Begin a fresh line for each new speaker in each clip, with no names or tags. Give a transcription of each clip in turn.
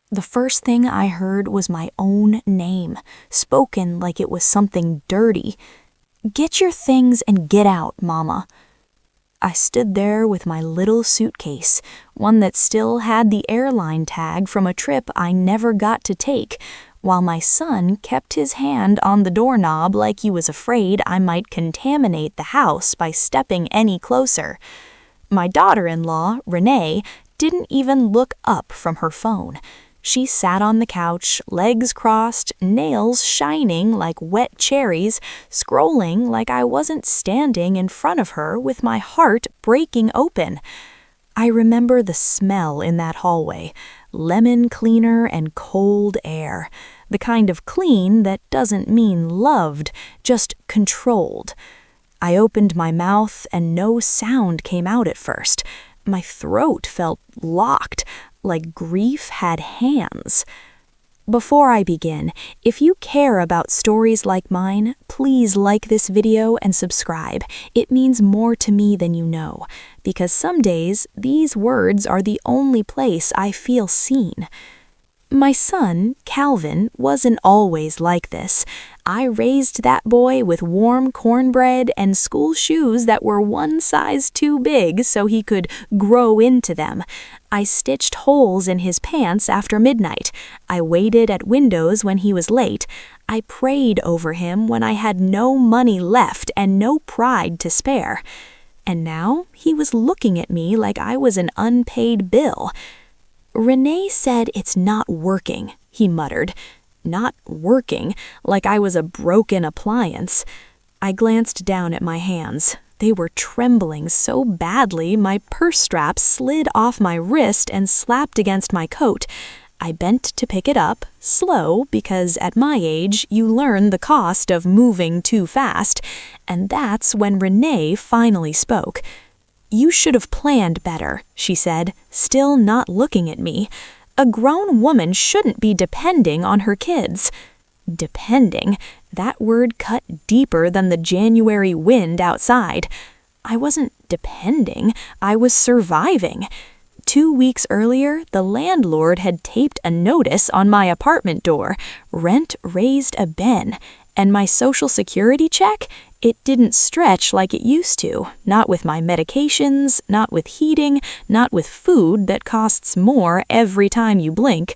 The first thing I heard was my own name, spoken like it was something dirty. "Get your things and get out, Mama." I stood there with my little suitcase, one that still had the airline tag from a trip I never got to take, while my son kept his hand on the doorknob like he was afraid I might contaminate the house by stepping any closer. My daughter-in-law, Renee, didn't even look up from her phone. She sat on the couch, legs crossed, nails shining like wet cherries, scrolling like I wasn't standing in front of her with my heart breaking open. I remember the smell in that hallway, lemon cleaner and cold air, the kind of clean that doesn't mean loved, just controlled. I opened my mouth and no sound came out at first. My throat felt locked, like grief had hands. Before I begin, if you care about stories like mine, please like this video and subscribe. It means more to me than you know, because some days these words are the only place I feel seen. My son, Calvin, wasn't always like this. I raised that boy with warm cornbread and school shoes that were one size too big so he could grow into them. I stitched holes in his pants after midnight. I waited at windows when he was late. I prayed over him when I had no money left and no pride to spare. And now he was looking at me like I was an unpaid bill. "Renee said it's not working," he muttered. Not working, like I was a broken appliance. I glanced down at my hands. They were trembling so badly my purse strap slid off my wrist and slapped against my coat. I bent to pick it up, slow, because at my age you learn the cost of moving too fast, and that's when Renee finally spoke. "You should have planned better," she said, still not looking at me. "A grown woman shouldn't be depending on her kids." Depending, that word cut deeper than the January wind outside. I wasn't depending, I was surviving. 2 weeks earlier, the landlord had taped a notice on my apartment door, "Rent raised a Ben," and my Social Security check? It didn't stretch like it used to, not with my medications, not with heating, not with food that costs more every time you blink.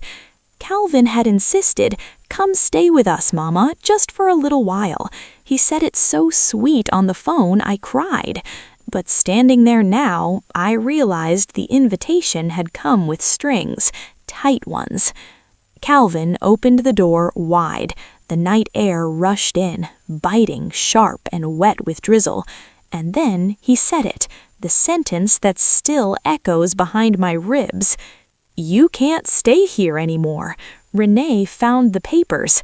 Calvin had insisted, "Come stay with us, Mama, just for a little while." He said it so sweet on the phone I cried. But standing there now, I realized the invitation had come with strings, tight ones. Calvin opened the door wide. The night air rushed in, biting, sharp, and wet with drizzle. And then he said it, the sentence that still echoes behind my ribs. "You can't stay here anymore. Renee found the papers."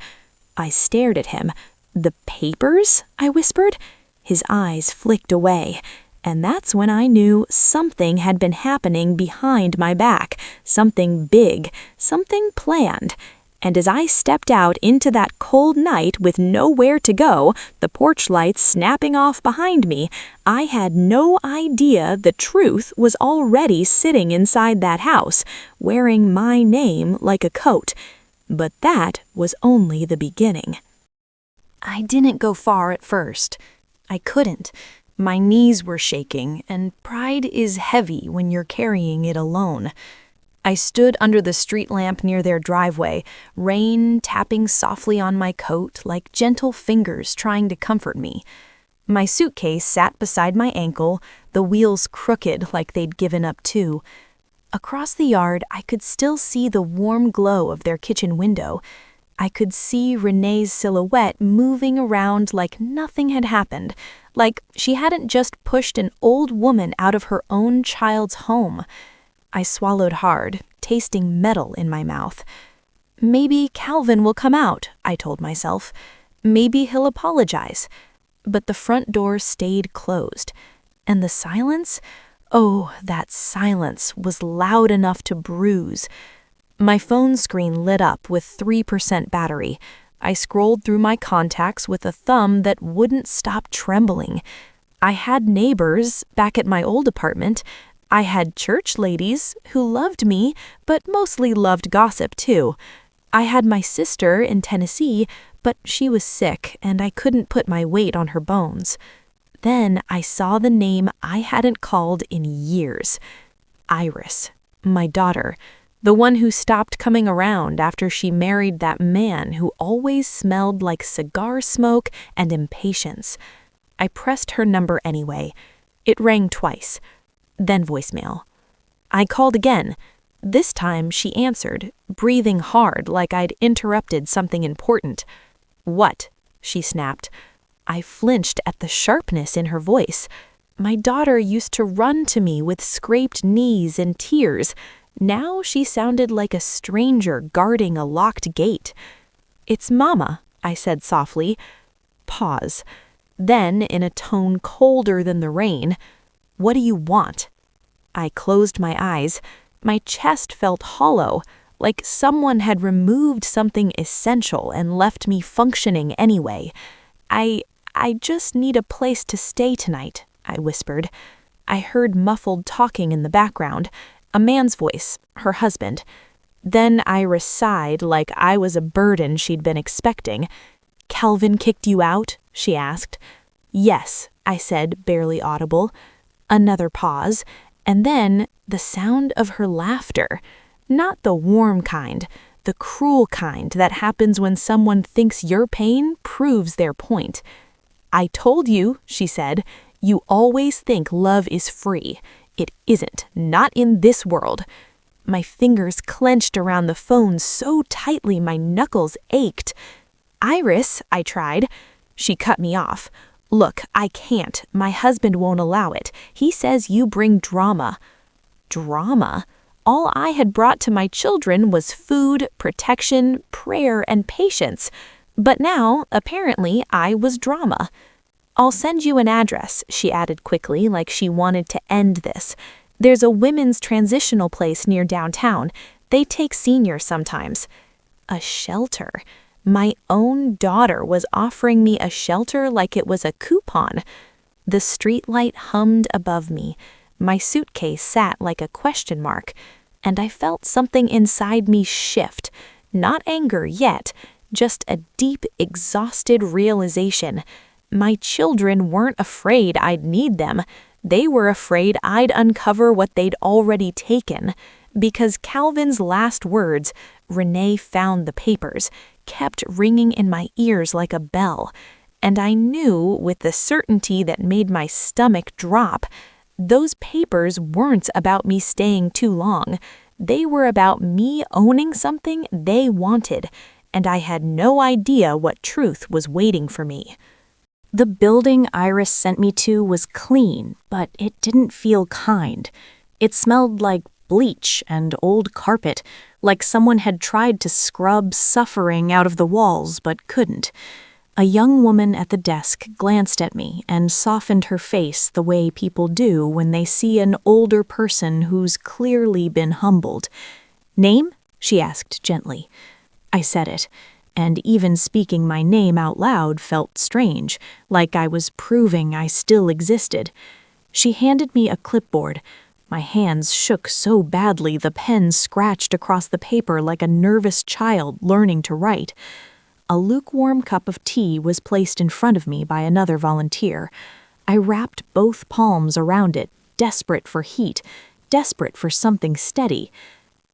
I stared at him. "The papers?" I whispered. His eyes flicked away. And that's when I knew something had been happening behind my back, something big, something planned. And as I stepped out into that cold night with nowhere to go, the porch lights snapping off behind me, I had no idea the truth was already sitting inside that house, wearing my name like a coat. But that was only the beginning. I didn't go far at first. I couldn't. My knees were shaking, and pride is heavy when you're carrying it alone. I stood under the street lamp near their driveway, rain tapping softly on my coat like gentle fingers trying to comfort me. My suitcase sat beside my ankle, the wheels crooked like they'd given up too. Across the yard, I could still see the warm glow of their kitchen window. I could see Renee's silhouette moving around like nothing had happened, like she hadn't just pushed an old woman out of her own child's home. I swallowed hard, tasting metal in my mouth. Maybe Calvin will come out, I told myself. Maybe he'll apologize. But the front door stayed closed. And the silence? Oh, that silence was loud enough to bruise. My phone screen lit up with 3% battery. I scrolled through my contacts with a thumb that wouldn't stop trembling. I had neighbors back at my old apartment. I had church ladies who loved me, but mostly loved gossip too. I had my sister in Tennessee, but she was sick and I couldn't put my weight on her bones. Then I saw the name I hadn't called in years. Iris, my daughter, the one who stopped coming around after she married that man who always smelled like cigar smoke and impatience. I pressed her number anyway. It rang twice. Then voicemail. I called again. This time she answered, breathing hard like I'd interrupted something important. "What?" she snapped. I flinched at the sharpness in her voice. My daughter used to run to me with scraped knees and tears. Now she sounded like a stranger guarding a locked gate. "It's Mama," I said softly. Pause. Then, in a tone colder than the rain, "What do you want?" I closed my eyes. My chest felt hollow, like someone had removed something essential and left me functioning anyway. I just need a place to stay tonight," I whispered. I heard muffled talking in the background, a man's voice, her husband. Then Iris sighed like I was a burden she'd been expecting. "Calvin kicked you out?" she asked. "Yes," I said, barely audible. Another pause, and then the sound of her laughter. Not the warm kind, the cruel kind that happens when someone thinks your pain proves their point. "I told you," she said, "you always think love is free. It isn't, not in this world." My fingers clenched around the phone so tightly my knuckles ached. "Iris," I tried. She cut me off. "Look, I can't. My husband won't allow it. He says you bring drama." Drama? All I had brought to my children was food, protection, prayer, and patience. But now, apparently, I was drama. "I'll send you an address," she added quickly, like she wanted to end this. "There's a women's transitional place near downtown. They take seniors sometimes." A shelter. My own daughter was offering me a shelter like it was a coupon. The streetlight hummed above me. My suitcase sat like a question mark, and I felt something inside me shift. Not anger yet, just a deep, exhausted realization. My children weren't afraid I'd need them. They were afraid I'd uncover what they'd already taken. Because Calvin's last words, "Renee found the papers," kept ringing in my ears like a bell. And I knew, with the certainty that made my stomach drop, those papers weren't about me staying too long. They were about me owning something they wanted, and I had no idea what truth was waiting for me. The building Iris sent me to was clean, but it didn't feel kind. It smelled like bleach and old carpet, like someone had tried to scrub suffering out of the walls but couldn't. A young woman at the desk glanced at me and softened her face the way people do when they see an older person who's clearly been humbled. "Name?" she asked gently. I said it, and even speaking my name out loud felt strange, like I was proving I still existed. She handed me a clipboard. My hands shook so badly the pen scratched across the paper like a nervous child learning to write. A lukewarm cup of tea was placed in front of me by another volunteer. I wrapped both palms around it, desperate for heat, desperate for something steady.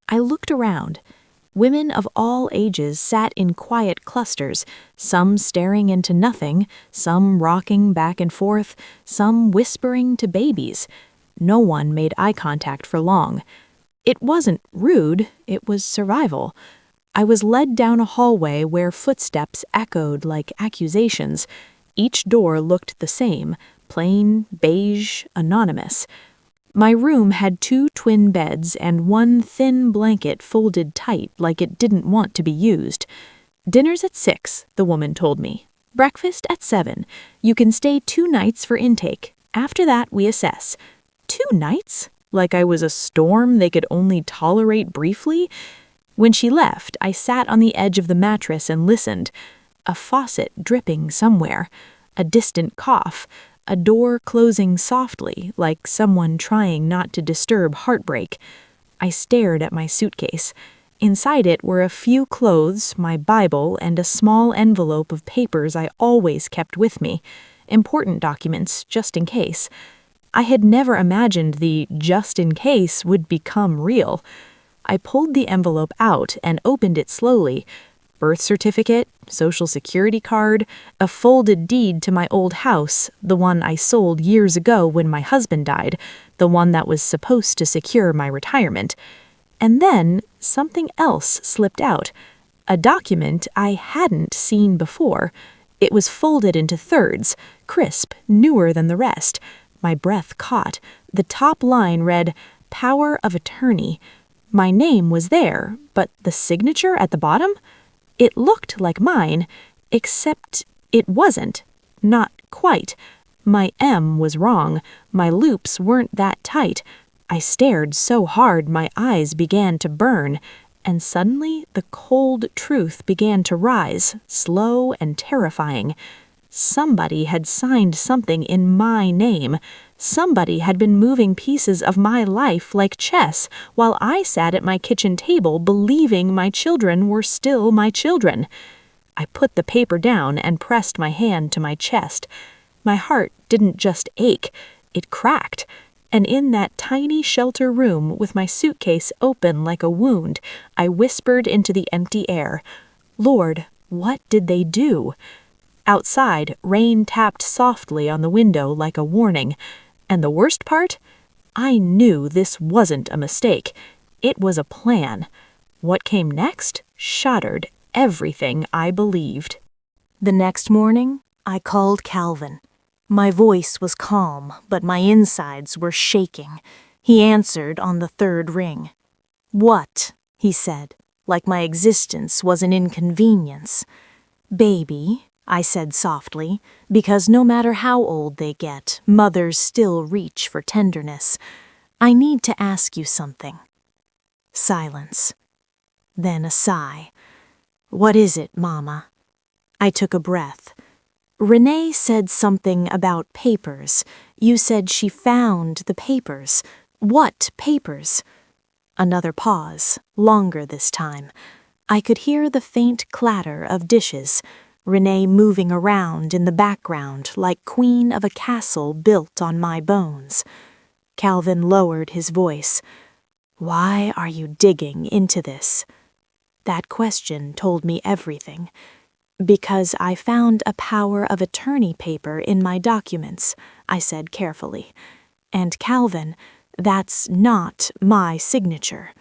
I looked around. Women of all ages sat in quiet clusters, some staring into nothing, some rocking back and forth, some whispering to babies. No one made eye contact for long. It wasn't rude, it was survival. I was led down a hallway where footsteps echoed like accusations. Each door looked the same, plain, beige, anonymous. My room had 2 twin beds and 1 thin blanket folded tight like it didn't want to be used. "Dinner's at 6, the woman told me. "Breakfast at 7. You can stay 2 nights for intake. After that, we assess." 2 nights? Like I was a storm they could only tolerate briefly? When she left, I sat on the edge of the mattress and listened. A faucet dripping somewhere. A distant cough. a door closing softly like someone trying not to disturb heartbreak. I stared at my suitcase. Inside it were a few clothes, my Bible, and a small envelope of papers I always kept with me. Important documents, just in case. I had never imagined the just in case would become real. I pulled the envelope out and opened it slowly. Birth certificate, social security card, a folded deed to my old house, the one I sold years ago when my husband died, the one that was supposed to secure my retirement. And then something else slipped out, a document I hadn't seen before. It was folded into thirds, crisp, newer than the rest. My breath caught. The top line read, "Power of Attorney." My name was there, but the signature at the bottom? It looked like mine, except it wasn't. Not quite. My M was wrong. My loops weren't that tight. I stared so hard my eyes began to burn, and suddenly the cold truth began to rise, slow and terrifying. Somebody had signed something in my name. Somebody had been moving pieces of my life like chess while I sat at my kitchen table believing my children were still my children. I put the paper down and pressed my hand to my chest. My heart didn't just ache, it cracked. And in that tiny shelter room with my suitcase open like a wound, I whispered into the empty air, "Lord, what did they do?" Outside, rain tapped softly on the window like a warning. And the worst part? I knew this wasn't a mistake. It was a plan. What came next shattered everything I believed. The next morning, I called Calvin. My voice was calm, but my insides were shaking. He answered on the third ring. "What?" he said, like my existence was an inconvenience. "Baby," I said softly, because no matter how old they get, mothers still reach for tenderness. "I need to ask you something." Silence. Then a sigh. "What is it, Mama?" I took a breath. "Renee said something about papers. You said she found the papers. What papers?" Another pause, longer this time. I could hear the faint clatter of dishes, Renee moving around in the background like queen of a castle built on my bones. Calvin lowered his voice. "Why are you digging into this?" That question told me everything. "Because I found a power of attorney paper in my documents," I said carefully. "And Calvin, that's not my signature."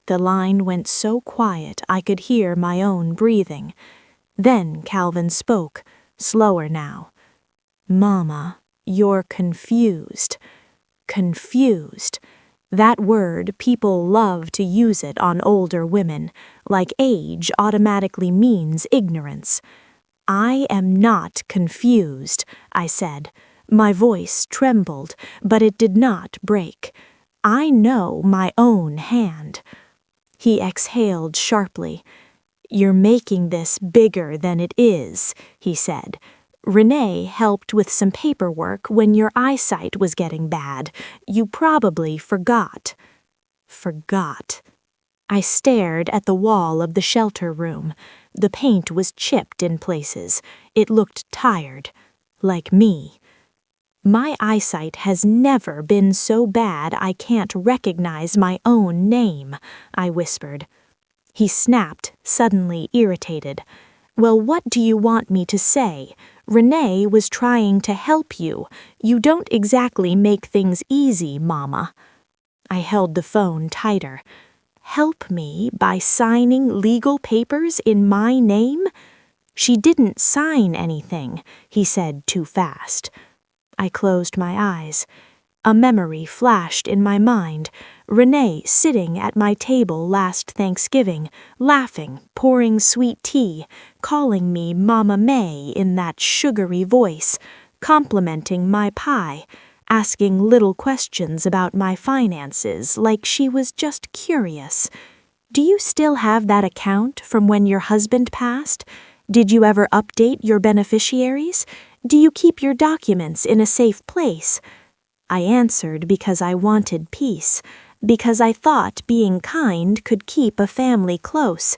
The line went so quiet I could hear my own breathing. Then Calvin spoke, slower now. "Mama, you're confused." Confused. That word, people love to use it on older women, like age automatically means ignorance. "I am not confused," I said. My voice trembled, but it did not break. "I know my own hand." He exhaled sharply. "You're making this bigger than it is," he said. "Renee helped with some paperwork when your eyesight was getting bad. You probably forgot." Forgot. I stared at the wall of the shelter room. The paint was chipped in places. It looked tired. Like me. "My eyesight has never been so bad I can't recognize my own name," I whispered. He snapped, suddenly irritated. "Well, what do you want me to say? Renee was trying to help you. You don't exactly make things easy, Mama." I held the phone tighter. "Help me by signing legal papers in my name?" "She didn't sign anything," he said too fast. I closed my eyes. A memory flashed in my mind. Renee sitting at my table last Thanksgiving, laughing, pouring sweet tea, calling me Mama May in that sugary voice, complimenting my pie, asking little questions about my finances like she was just curious. "Do you still have that account from when your husband passed? Did you ever update your beneficiaries? Do you keep your documents in a safe place? I answered because I wanted peace, because I thought being kind could keep a family close.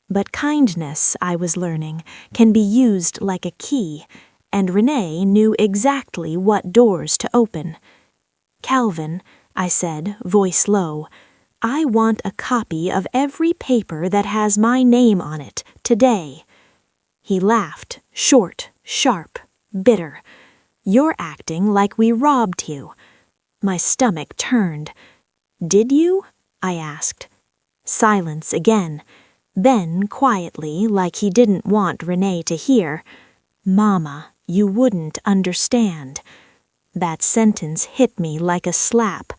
But kindness, I was learning, can be used like a key, and Renee knew exactly what doors to open. Calvin, I said, voice low, I want a copy of every paper that has my name on it, today. He laughed, short, sharp, bitter. You're acting like we robbed you. My stomach turned. Did you? I asked. Silence again. Then, quietly, like he didn't want Renee to hear, Mama, you wouldn't understand. That sentence hit me like a slap.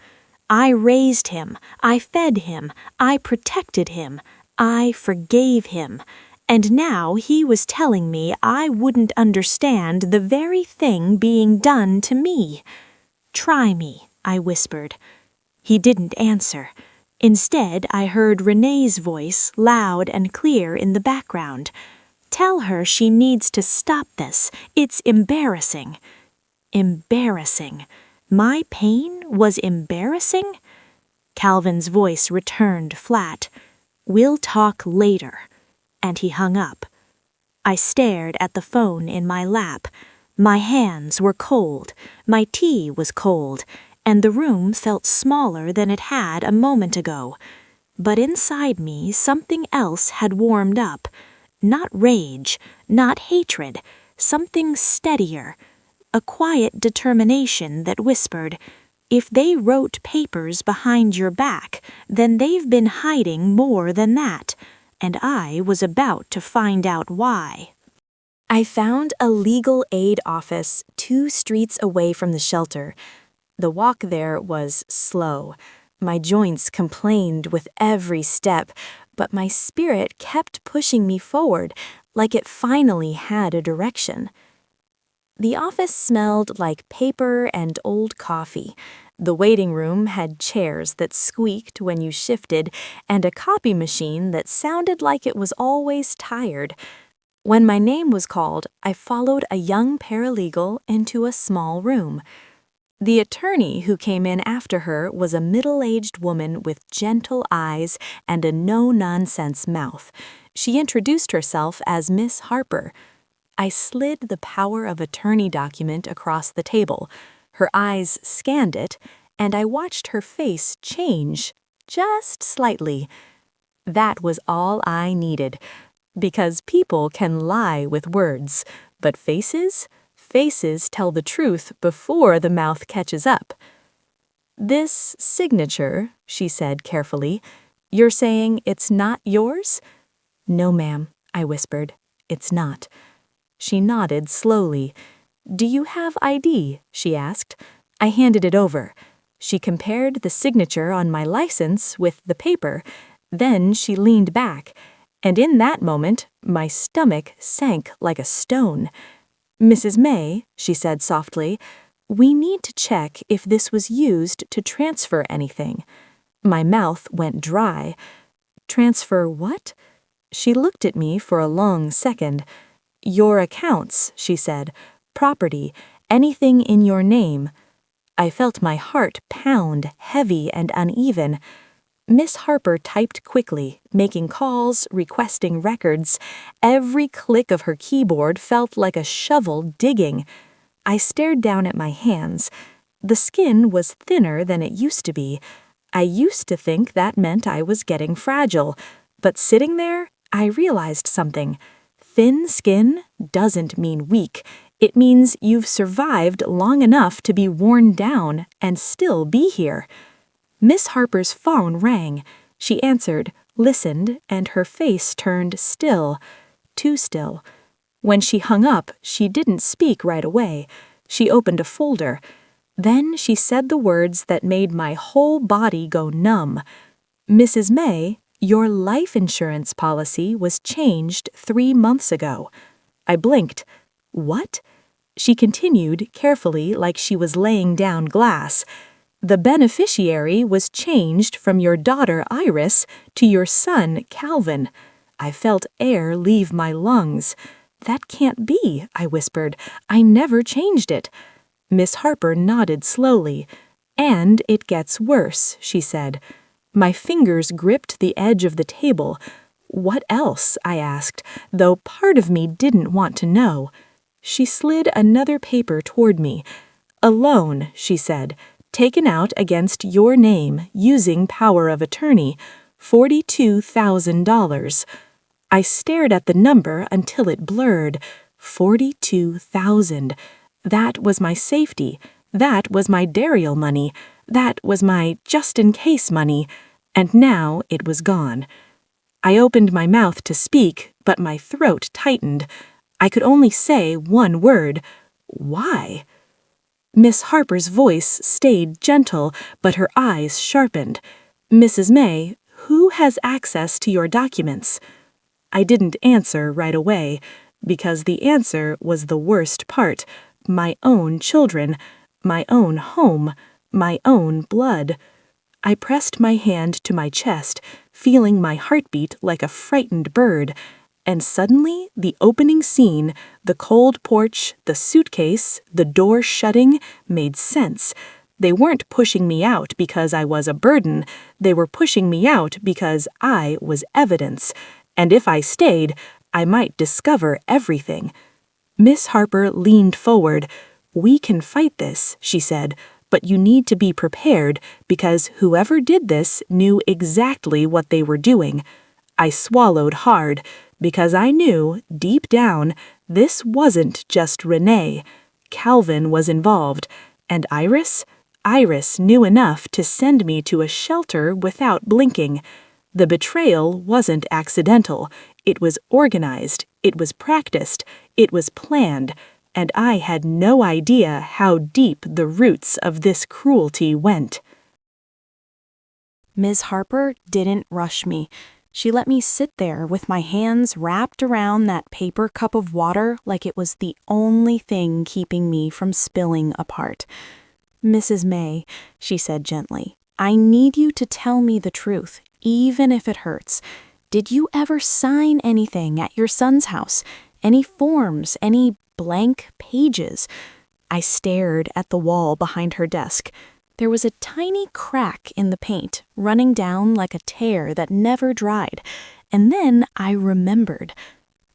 I raised him, I fed him, I protected him, I forgave him, and now he was telling me I wouldn't understand the very thing being done to me. Try me, I whispered. He didn't answer. Instead, I heard Renee's voice loud and clear in the background. Tell her she needs to stop this. It's embarrassing. Embarrassing. My pain was embarrassing? Calvin's voice returned flat. We'll talk later. And he hung up. I stared at the phone in my lap. My hands were cold. My tea was cold. And the room felt smaller than it had a moment ago. But inside me, something else had warmed up. Not rage, not hatred, something steadier. A quiet determination that whispered, if they wrote papers behind your back, then they've been hiding more than that, and I was about to find out why. I found a legal aid office 2 streets away from the shelter. The walk there was slow. My joints complained with every step, but my spirit kept pushing me forward, like it finally had a direction. The office smelled like paper and old coffee. The waiting room had chairs that squeaked when you shifted, and a copy machine that sounded like it was always tired. When my name was called, I followed a young paralegal into a small room. The attorney who came in after her was a middle-aged woman with gentle eyes and a no-nonsense mouth. She introduced herself as Miss Harper. I slid the power of attorney document across the table. Her eyes scanned it, and I watched her face change, just slightly. That was all I needed, because people can lie with words, but faces tell the truth before the mouth catches up. This signature, she said carefully, you're saying it's not yours? No, ma'am, I whispered. It's not. She nodded slowly. Do you have ID? She asked. I handed it over. She compared the signature on my license with the paper. Then she leaned back, and in that moment, my stomach sank like a stone. Mrs. May, she said softly, we need to check if this was used to transfer anything. My mouth went dry. Transfer what? She looked at me for a long second. Your accounts, she said, property, anything in your name. I felt my heart pound, heavy and uneven. Miss Harper typed quickly, making calls, requesting records. Every click of her keyboard felt like a shovel digging. I stared down at my hands. The skin was thinner than it used to be. I used to think that meant I was getting fragile. But sitting there, I realized something. Thin skin doesn't mean weak. It means you've survived long enough to be worn down and still be here. Miss Harper's phone rang. She answered, listened, and her face turned still, too still. When she hung up, she didn't speak right away. She opened a folder. Then she said the words that made my whole body go numb. Mrs. May, your life insurance policy was changed 3 months ago. I blinked. What? She continued, carefully, like she was laying down glass. The beneficiary was changed from your daughter Iris to your son Calvin. I felt air leave my lungs. "That can't be," I whispered. "I never changed it." Miss Harper nodded slowly. "And it gets worse," she said. My fingers gripped the edge of the table. "What else?" I asked, though part of me didn't want to know. She slid another paper toward me. "A loan," she said, "taken out against your name using power of attorney, $42,000. I stared at the number until it blurred. 42,000. That was my safety. That was my Dariel money. That was my just-in-case money. And now it was gone. I opened my mouth to speak, but my throat tightened. I could only say one word. Why? Miss Harper's voice stayed gentle, but her eyes sharpened. "Mrs. May, who has access to your documents?" I didn't answer right away, because the answer was the worst part. My own children, my own home, my own blood. I pressed my hand to my chest, feeling my heartbeat like a frightened bird. And suddenly, the opening scene, the cold porch, the suitcase, the door shutting, made sense. They weren't pushing me out because I was a burden. They were pushing me out because I was evidence. And if I stayed, I might discover everything. Miss Harper leaned forward. "We can fight this," she said, "but you need to be prepared because whoever did this knew exactly what they were doing." I swallowed hard because I knew, deep down, this wasn't just Renee. Calvin was involved. And Iris? Iris knew enough to send me to a shelter without blinking. The betrayal wasn't accidental. It was organized. It was practiced. It was planned. And I had no idea how deep the roots of this cruelty went. Ms. Harper didn't rush me. She let me sit there with my hands wrapped around that paper cup of water like it was the only thing keeping me from spilling apart. "Mrs. May," she said gently, "I need you to tell me the truth, even if it hurts. Did you ever sign anything at your son's house? Any forms? Any blank pages?" I stared at the wall behind her desk. There was a tiny crack in the paint, running down like a tear that never dried. And then I remembered.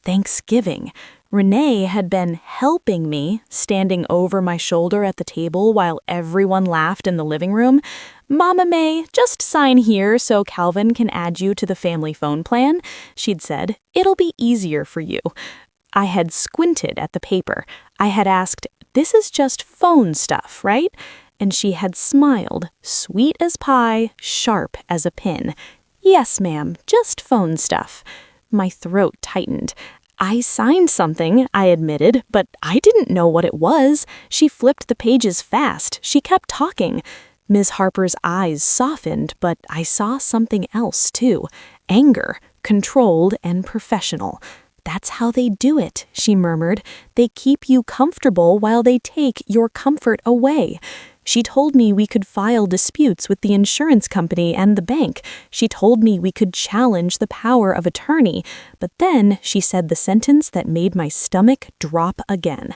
Thanksgiving. Renee had been helping me, standing over my shoulder at the table while everyone laughed in the living room. "Mama May, just sign here so Calvin can add you to the family phone plan," she'd said. "It'll be easier for you." I had squinted at the paper. I had asked, "This is just phone stuff, right?" And she had smiled, sweet as pie, sharp as a pin. "Yes, ma'am, just phone stuff." My throat tightened. "I signed something," I admitted, "but I didn't know what it was." She flipped the pages fast. She kept talking. Ms. Harper's eyes softened, but I saw something else, too. Anger, controlled and professional. "That's how they do it," she murmured. "They keep you comfortable while they take your comfort away." She told me we could file disputes with the insurance company and the bank. She told me we could challenge the power of attorney. But then she said the sentence that made my stomach drop again.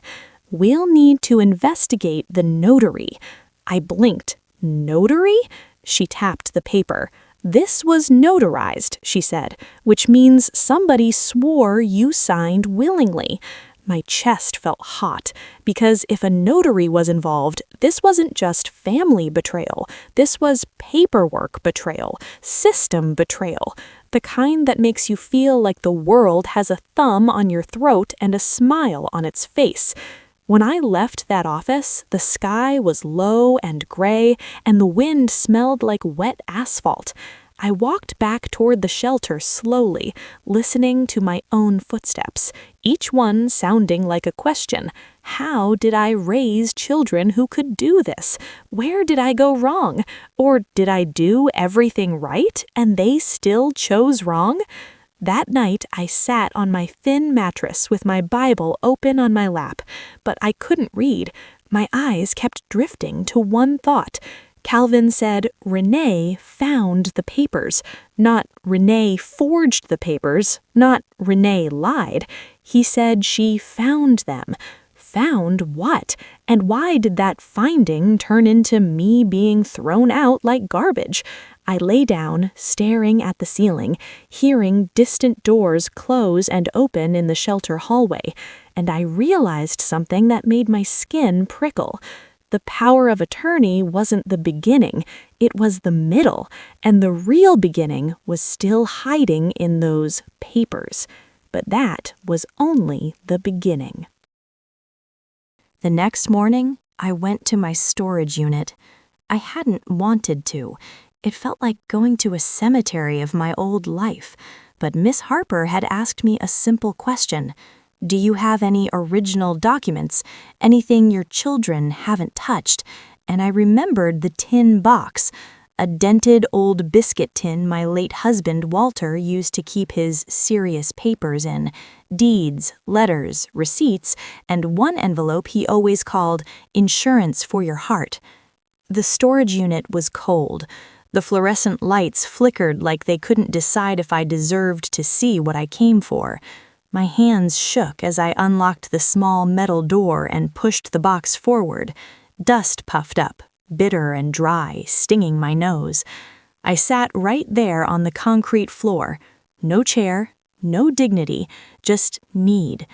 "We'll need to investigate the notary." I blinked. "Notary?" She tapped the paper. "This was notarized," she said, "which means somebody swore you signed willingly." My chest felt hot, because if a notary was involved, this wasn't just family betrayal. This was paperwork betrayal, system betrayal, the kind that makes you feel like the world has a thumb on your throat and a smile on its face. When I left that office, the sky was low and gray, and the wind smelled like wet asphalt. I walked back toward the shelter slowly, listening to my own footsteps, each one sounding like a question. How did I raise children who could do this? Where did I go wrong? Or did I do everything right and they still chose wrong? That night, I sat on my thin mattress with my Bible open on my lap, but I couldn't read. My eyes kept drifting to one thought. Calvin said Renee found the papers, not Renee forged the papers, not Renee lied. He said she found them. Found what? And why did that finding turn into me being thrown out like garbage? I lay down, staring at the ceiling, hearing distant doors close and open in the shelter hallway, and I realized something that made my skin prickle. The power of attorney wasn't the beginning, it was the middle, and the real beginning was still hiding in those papers. But that was only the beginning. The next morning, I went to my storage unit. I hadn't wanted to. It felt like going to a cemetery of my old life, but Miss Harper had asked me a simple question. Do you have any original documents, anything your children haven't touched? And I remembered the tin box, a dented old biscuit tin my late husband Walter used to keep his serious papers in, deeds, letters, receipts, and one envelope he always called insurance for your heart. The storage unit was cold. The fluorescent lights flickered like they couldn't decide if I deserved to see what I came for. My hands shook as I unlocked the small metal door and pushed the box forward. Dust puffed up, bitter and dry, stinging my nose. I sat right there on the concrete floor. No chair, no dignity, just need.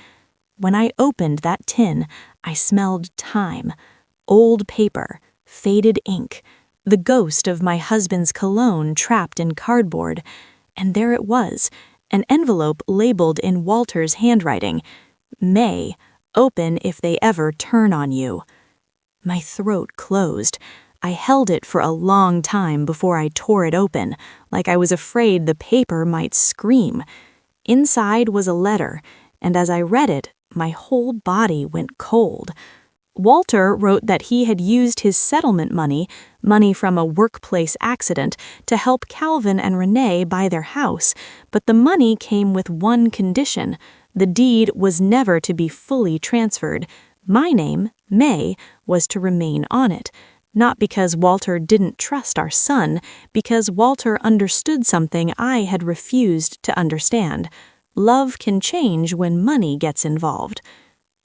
When I opened that tin, I smelled time, old paper, faded ink, the ghost of my husband's cologne trapped in cardboard. And there it was, an envelope labeled in Walter's handwriting, May, open if they ever turn on you. My throat closed. I held it for a long time before I tore it open, like I was afraid the paper might scream. Inside was a letter, and as I read it, my whole body went cold. Walter wrote that he had used his settlement money from a workplace accident, to help Calvin and Renee buy their house, but the money came with one condition. The deed was never to be fully transferred. My name, May, was to remain on it. Not because Walter didn't trust our son, because Walter understood something I had refused to understand. Love can change when money gets involved.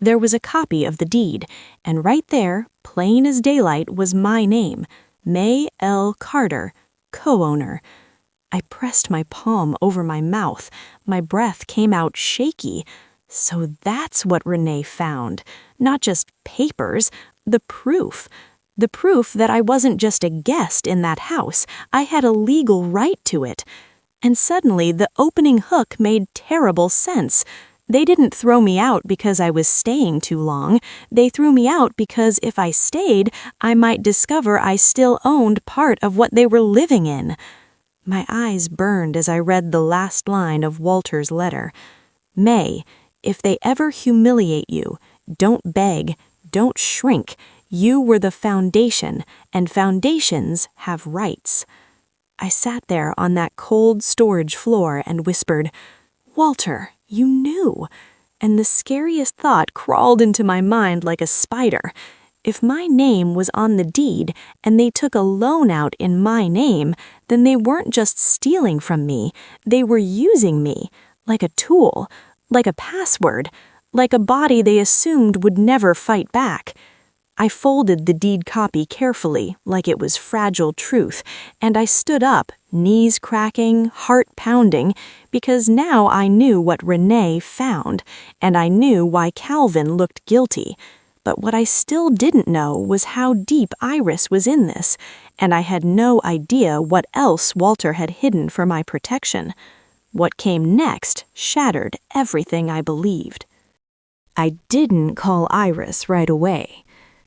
There was a copy of the deed, and right there, plain as daylight, was my name, May L. Carter, co-owner. I pressed my palm over my mouth. My breath came out shaky. So that's what Renee found. Not just papers, the proof. The proof that I wasn't just a guest in that house. I had a legal right to it. And suddenly, the opening hook made terrible sense. They didn't throw me out because I was staying too long. They threw me out because if I stayed, I might discover I still owned part of what they were living in. My eyes burned as I read the last line of Walter's letter. May, if they ever humiliate you, don't beg, don't shrink. You were the foundation, and foundations have rights. I sat there on that cold storage floor and whispered, Walter, you knew. And the scariest thought crawled into my mind like a spider. If my name was on the deed and they took a loan out in my name, then they weren't just stealing from me, they were using me, like a tool, like a password, like a body they assumed would never fight back. I folded the deed copy carefully, like it was fragile truth, and I stood up, knees cracking, heart pounding, because now I knew what Renee found, and I knew why Calvin looked guilty. But what I still didn't know was how deep Iris was in this, and I had no idea what else Walter had hidden for my protection. What came next shattered everything I believed. I didn't call Iris right away.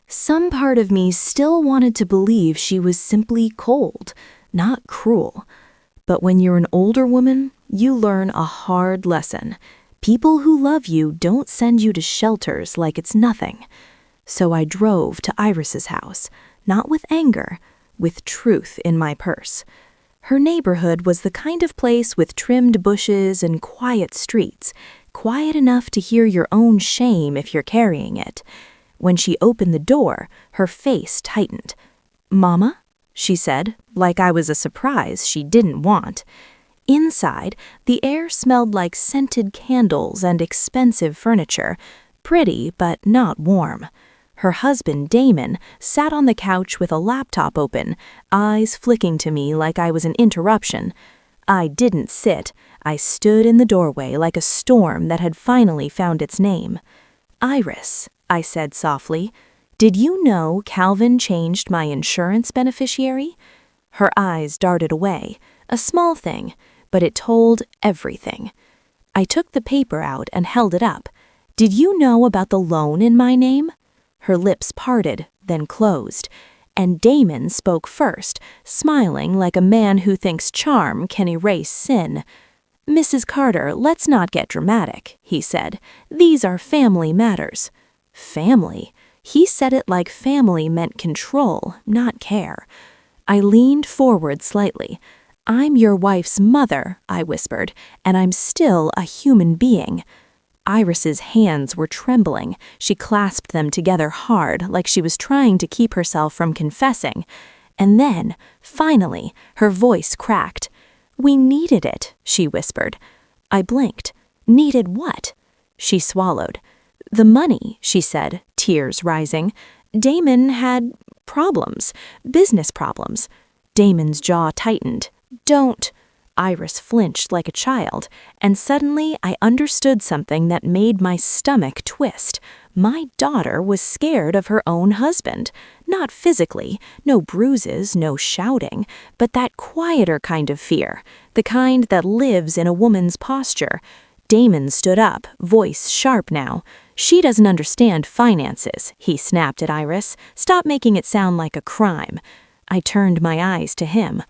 Some part of me still wanted to believe she was simply cold, not cruel. But when you're an older woman, you learn a hard lesson. People who love you don't send you to shelters like it's nothing. So I drove to Iris's house, not with anger, with truth in my purse. Her neighborhood was the kind of place with trimmed bushes and quiet streets, quiet enough to hear your own shame if you're carrying it. When she opened the door, her face tightened. Mama? she said, like I was a surprise she didn't want. Inside, the air smelled like scented candles and expensive furniture, pretty but not warm. Her husband, Damon, sat on the couch with a laptop open, eyes flicking to me like I was an interruption. I didn't sit. I stood in the doorway like a storm that had finally found its name. "Iris," I said softly, "did you know Calvin changed my insurance beneficiary?" Her eyes darted away, a small thing, but it told everything. I took the paper out and held it up. "Did you know about the loan in my name?" Her lips parted, then closed, and Damon spoke first, smiling like a man who thinks charm can erase sin. "Mrs. Carter, let's not get dramatic," he said. "These are family matters." Family? He said it like family meant control, not care. I leaned forward slightly. "I'm your wife's mother," I whispered, "and I'm still a human being." Iris's hands were trembling. She clasped them together hard, like she was trying to keep herself from confessing. And then, finally, her voice cracked. "We needed it," she whispered. I blinked. "Needed what?" She swallowed. "The money," she said, tears rising. "Damon had problems, business problems." Damon's jaw tightened. "Don't." Iris flinched like a child, and suddenly I understood something that made my stomach twist. My daughter was scared of her own husband. Not physically, no bruises, no shouting, but that quieter kind of fear, the kind that lives in a woman's posture. Damon stood up, voice sharp now. "She doesn't understand finances," he snapped at Iris. "Stop making it sound like a crime." I turned my eyes to him.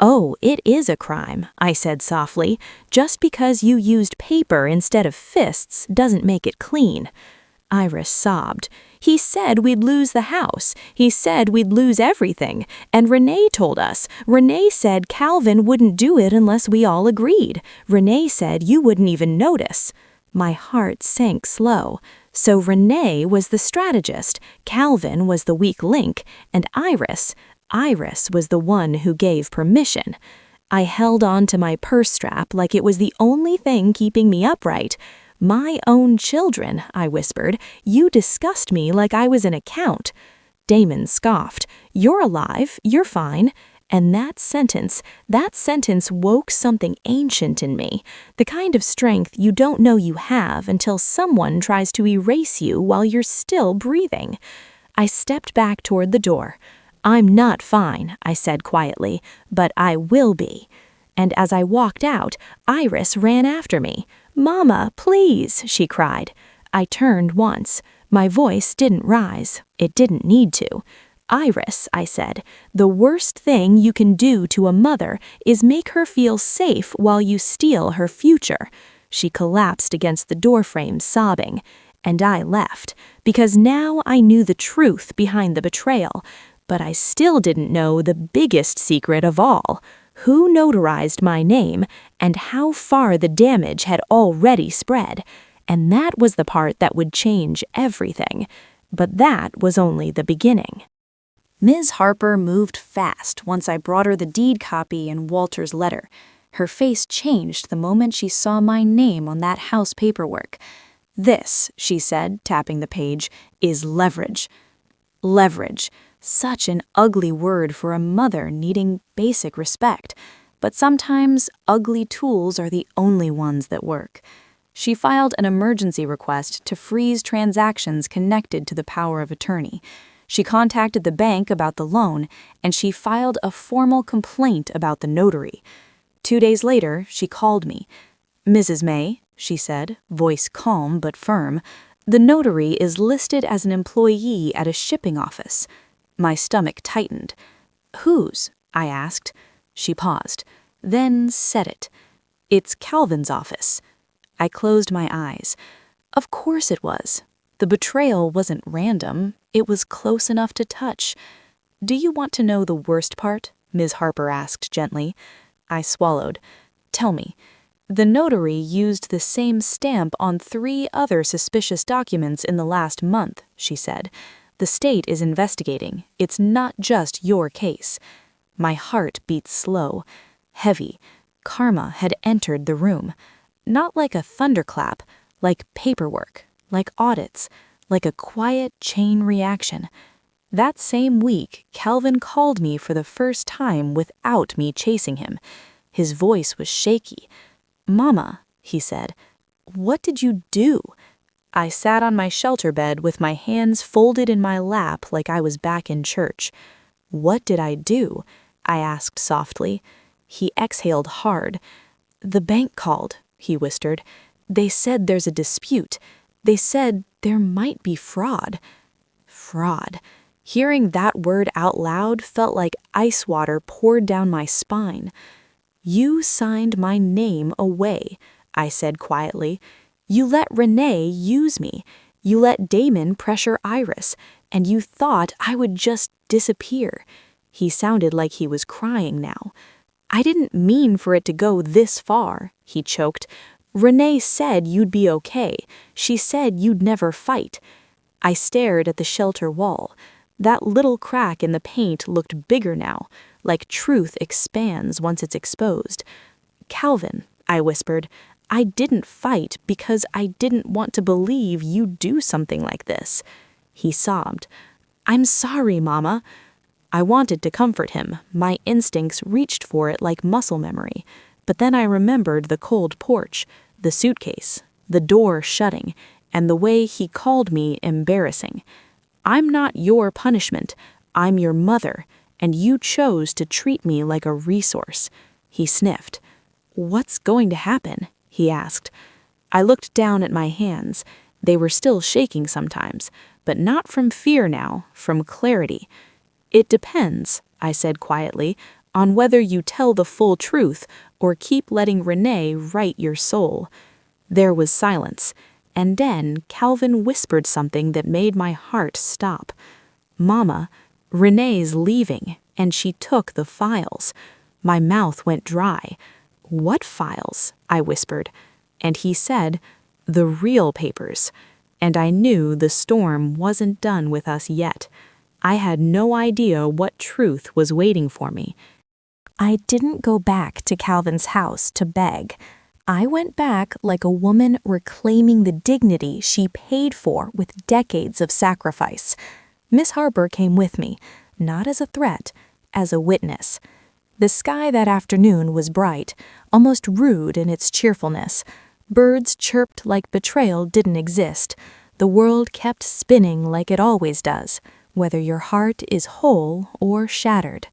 "Oh, it is a crime," I said softly. "Just because you used paper instead of fists doesn't make it clean." Iris sobbed. "He said we'd lose the house. He said we'd lose everything. And Renee told us. Renee said Calvin wouldn't do it unless we all agreed. Renee said you wouldn't even notice." My heart sank slow. So Renee was the strategist, Calvin was the weak link, and Iris was the one who gave permission. I held on to my purse strap like it was the only thing keeping me upright. "My own children," I whispered. "You discussed me like I was an account." Damon scoffed. "You're alive, you're fine." And that sentence woke something ancient in me, the kind of strength you don't know you have until someone tries to erase you while you're still breathing. I stepped back toward the door. "I'm not fine," I said quietly, "but I will be." And as I walked out, Iris ran after me. "Mama, please," she cried. I turned once. My voice didn't rise. It didn't need to. "Iris," I said, "the worst thing you can do to a mother is make her feel safe while you steal her future." She collapsed against the doorframe, sobbing. And I left, because now I knew the truth behind the betrayal. But I still didn't know the biggest secret of all: who notarized my name and how far the damage had already spread. And that was the part that would change everything. But that was only the beginning. Ms. Harper moved fast once I brought her the deed copy and Walter's letter. Her face changed the moment she saw my name on that house paperwork. "This," she said, tapping the page, "is leverage." Leverage. Such an ugly word for a mother needing basic respect. But sometimes ugly tools are the only ones that work. She filed an emergency request to freeze transactions connected to the power of attorney. She contacted the bank about the loan, and she filed a formal complaint about the notary. 2 days later, she called me. "Mrs. May," she said, voice calm but firm, "the notary is listed as an employee at a shipping office." My stomach tightened. "Whose?" I asked. She paused, then said it. "It's Calvin's office." I closed my eyes. Of course it was. The betrayal wasn't random. It was close enough to touch. "Do you want to know the worst part?" Ms. Harper asked gently. I swallowed. "Tell me." "The notary used the same stamp on 3 other suspicious documents in the last month," she said. "The state is investigating. It's not just your case." My heart beat slow, heavy. Karma had entered the room. Not like a thunderclap, like paperwork, like audits, like a quiet chain reaction. That same week, Calvin called me for the first time without me chasing him. His voice was shaky. "Mama," he said, "what did you do?" I sat on my shelter bed with my hands folded in my lap like I was back in church. "What did I do?" I asked softly. He exhaled hard. "The bank called," he whispered. "They said there's a dispute. They said there might be fraud." Fraud. Hearing that word out loud felt like ice water poured down my spine. "You signed my name away," I said quietly. "You let Renee use me. You let Damon pressure Iris, and you thought I would just disappear." He sounded like he was crying now. "I didn't mean for it to go this far," he choked. "Renee said you'd be okay. She said you'd never fight." I stared at the shelter wall. That little crack in the paint looked bigger now, like truth expands once it's exposed. "Calvin," I whispered, "I didn't fight because I didn't want to believe you'd do something like this." He sobbed. "I'm sorry, Mama." I wanted to comfort him. My instincts reached for it like muscle memory. But then I remembered the cold porch, the suitcase, the door shutting, and the way he called me embarrassing. "I'm not your punishment. I'm your mother, and you chose to treat me like a resource." He sniffed. "What's going to happen?" he asked. I looked down at my hands. They were still shaking sometimes, but not from fear now, from clarity. "It depends," I said quietly, "on whether you tell the full truth or keep letting Renee write your soul." There was silence, and then Calvin whispered something that made my heart stop. "Mama, Renee's leaving, and she took the files." My mouth went dry. "What files?" I whispered. And he said, "The real papers." And I knew the storm wasn't done with us yet. I had no idea what truth was waiting for me. I didn't go back to Calvin's house to beg. I went back like a woman reclaiming the dignity she paid for with decades of sacrifice. Miss Harper came with me, not as a threat, as a witness. The sky that afternoon was bright, almost rude in its cheerfulness. Birds chirped like betrayal didn't exist. The world kept spinning like it always does, whether your heart is whole or shattered.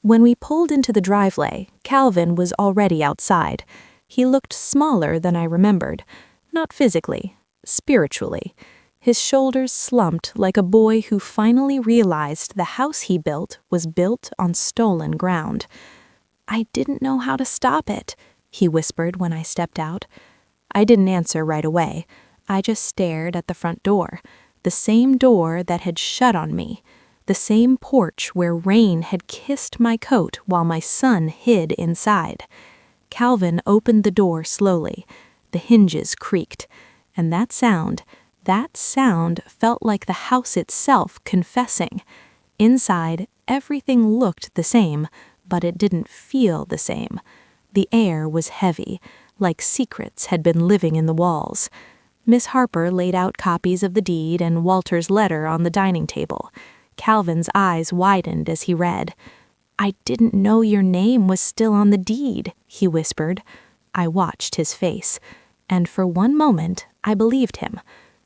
When we pulled into the driveway, Calvin was already outside. He looked smaller than I remembered, not physically, spiritually. His shoulders slumped like a boy who finally realized the house he built was built on stolen ground. "I didn't know how to stop it," he whispered when I stepped out. I didn't answer right away. I just stared at the front door, the same door that had shut on me, the same porch where rain had kissed my coat while my son hid inside. Calvin opened the door slowly. The hinges creaked, and that sound felt like the house itself confessing. Inside, everything looked the same, but it didn't feel the same. The air was heavy, like secrets had been living in the walls. Miss Harper laid out copies of the deed and Walter's letter on the dining table. Calvin's eyes widened as he read. "I didn't know your name was still on the deed," he whispered. I watched his face, and for one moment I believed him.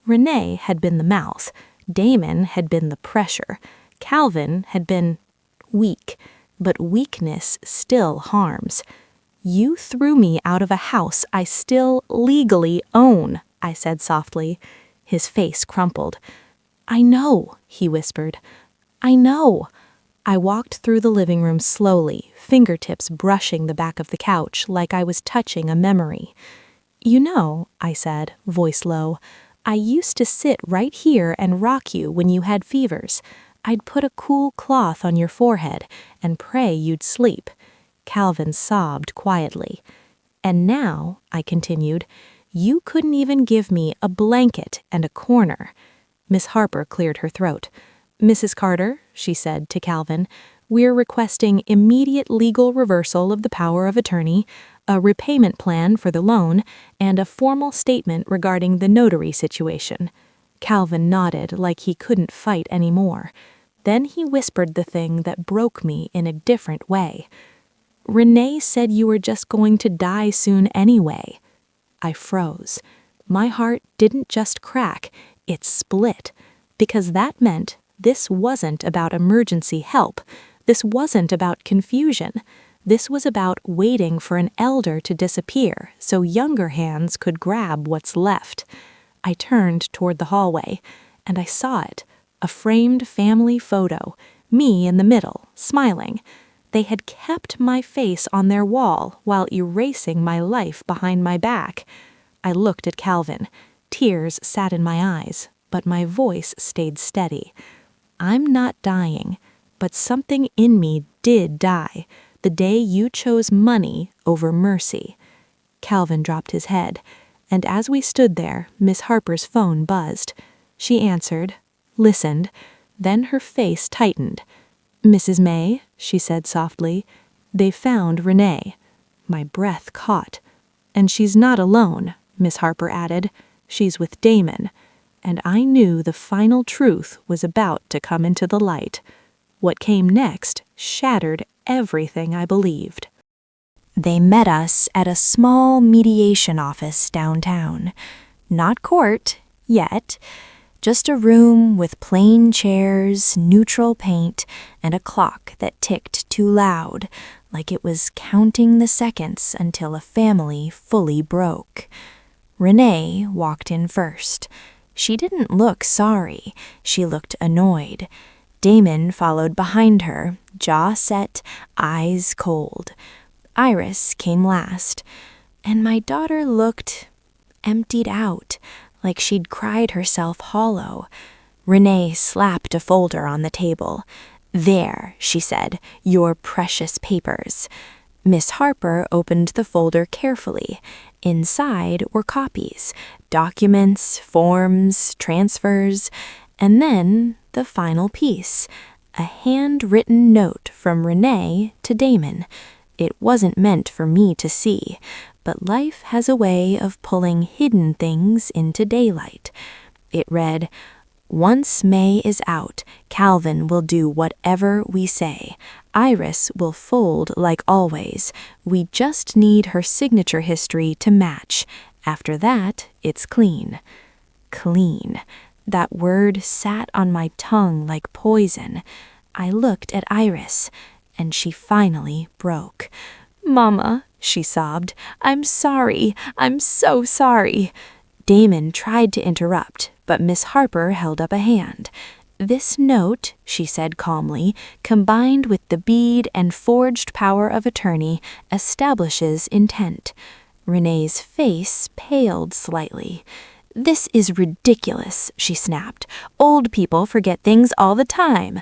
Renee had been the mouth. Damon had been the pressure. Calvin had been weak, but weakness still harms. "You threw me out of a house I still legally own," I said softly. His face crumpled. "I know," he whispered. "I know." I walked through the living room slowly, fingertips brushing the back of the couch like I was touching a memory. "You know," I said, voice low, "I used to sit right here and rock you when you had fevers. I'd put a cool cloth on your forehead and pray you'd sleep." Calvin sobbed quietly. "And now," I continued, "you couldn't even give me a blanket and a corner." Miss Harper cleared her throat. "Mrs. Carter," she said to Calvin,
We're requesting immediate legal reversal of the power of attorney, a repayment plan for the loan, and a formal statement regarding the notary situation." Calvin nodded like he couldn't fight anymore. Then he whispered the thing that broke me in a different way. "Renee said you were just going to die soon anyway." I froze. My heart didn't just crack, it split, because that meant this wasn't about emergency help. This wasn't about confusion. This was about waiting for an elder to disappear so younger hands could grab what's left. I turned toward the hallway, and I saw it, a framed family photo, me in the middle, smiling. They had kept my face on their wall while erasing my life behind my back. I looked at Calvin. Tears sat in my eyes, but my voice stayed steady. "I'm not dying, but something in me did die the day you chose money over mercy." Calvin dropped his head, and as we stood there, Miss Harper's phone buzzed. She answered, listened, then her face tightened. "Mrs. May," she said softly, "they found Renee." My breath caught. "And she's not alone," Miss Harper added. "She's with Damon." And I knew the final truth was about to come into the light. What came next shattered everything I believed.
They met us at a small mediation office downtown. Not court, yet. Just a room with plain chairs, neutral paint, and a clock that ticked too loud, like it was counting the seconds until a family fully broke. Renee walked in first. She didn't look sorry. She looked annoyed. Damon followed behind her, jaw set, eyes cold. Iris came last, and my daughter looked emptied out, like she'd cried herself hollow. Renee slapped a folder on the table. "There," she said, "your precious papers." Miss Harper opened the folder carefully. Inside were copies, documents, forms, transfers, and then the final piece, a handwritten note from Renee to Damon. It wasn't meant for me to see, but life has a way of pulling hidden things into daylight. It read, "Once May is out, Calvin will do whatever we say. Iris will fold like always. We just need her signature history to match. After that, it's clean." Clean. That word sat on my tongue like poison. I looked at Iris, and she finally broke. "Mama," she sobbed, "I'm sorry. I'm so sorry." Damon tried to interrupt, but Miss Harper held up a hand. "This note," she said calmly, "combined with the bead and forged power of attorney, establishes intent." Renee's face paled slightly. "This is ridiculous," she snapped. "Old people forget things all the time."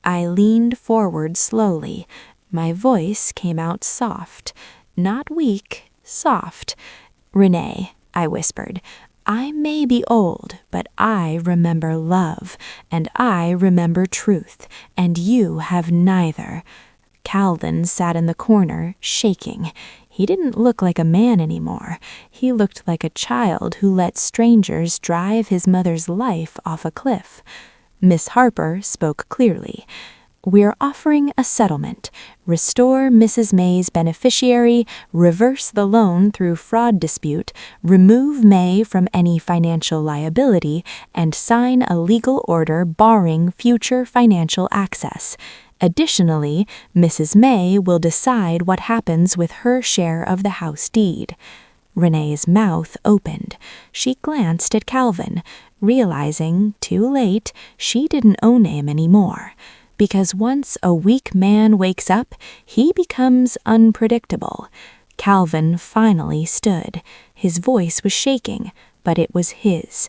I leaned forward slowly. My voice came out soft. Not weak, soft. "Renee," I whispered, "I may be old, but I remember love, and I remember truth, and you have neither." Calvin sat in the corner, shaking. He didn't look like a man anymore. He looked like a child who let strangers drive his mother's life off a cliff. Miss Harper spoke clearly. "We're offering a settlement. Restore Mrs. May's beneficiary, reverse the loan through fraud dispute, remove May from any financial liability, and sign a legal order barring future financial access. Additionally, Mrs. May will decide what happens with her share of the house deed." Renee's mouth opened. She glanced at Calvin, realizing, too late, she didn't own him anymore. Because once a weak man wakes up, he becomes unpredictable. Calvin finally stood. His voice was shaking, but it was his.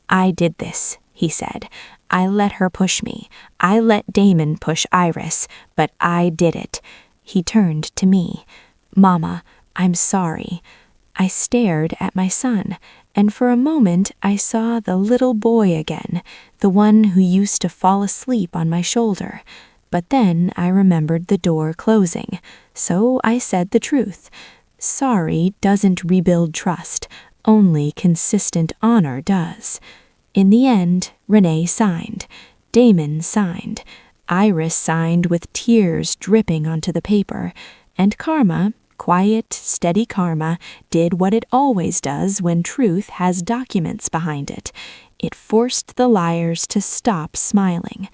"I did this," he said. "I let her push me. I let Damon push Iris, but I did it." He turned to me. "Mama, I'm sorry." I stared at my son, and for a moment I saw the little boy again, the one who used to fall asleep on my shoulder.
But then I remembered the door closing, so I said the truth. Sorry doesn't rebuild trust, only consistent honor does. In the end, Renee signed, Damon signed, Iris signed with tears dripping onto the paper, and Karma, quiet, steady Karma, did what it always does when truth has documents behind it. It forced the liars to stop smiling.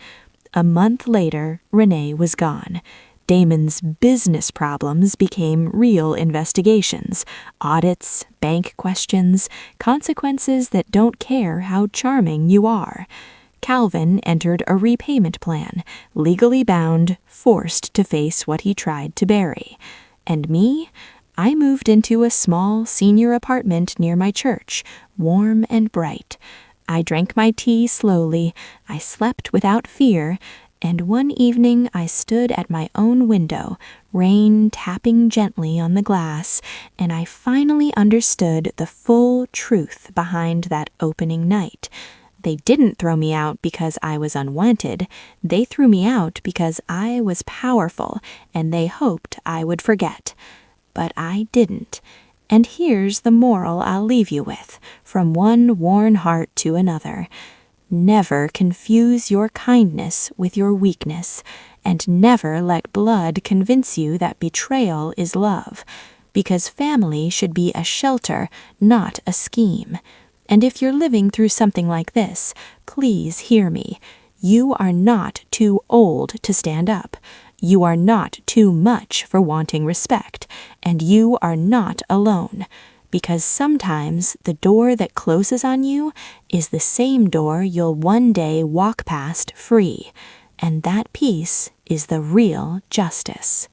A month later, Renee was gone. Damon's business problems became real investigations, audits, bank questions, consequences that don't care how charming you are. Calvin entered a repayment plan, legally bound, forced to face what he tried to bury. And me? I moved into a small senior apartment near my church, warm and bright. I drank my tea slowly, I slept without fear, and one evening I stood at my own window, rain tapping gently on the glass, and I finally understood the full truth behind that opening night. They didn't throw me out because I was unwanted. They threw me out because I was powerful, and they hoped I would forget. But I didn't. And here's the moral I'll leave you with, from one worn heart to another. Never confuse your kindness with your weakness, and never let blood convince you that betrayal is love, because family should be a shelter, not a scheme. And if you're living through something like this, please hear me. You are not too old to stand up. You are not too much for wanting respect, and you are not alone. Because sometimes the door that closes on you is the same door you'll one day walk past free. And that peace is the real justice.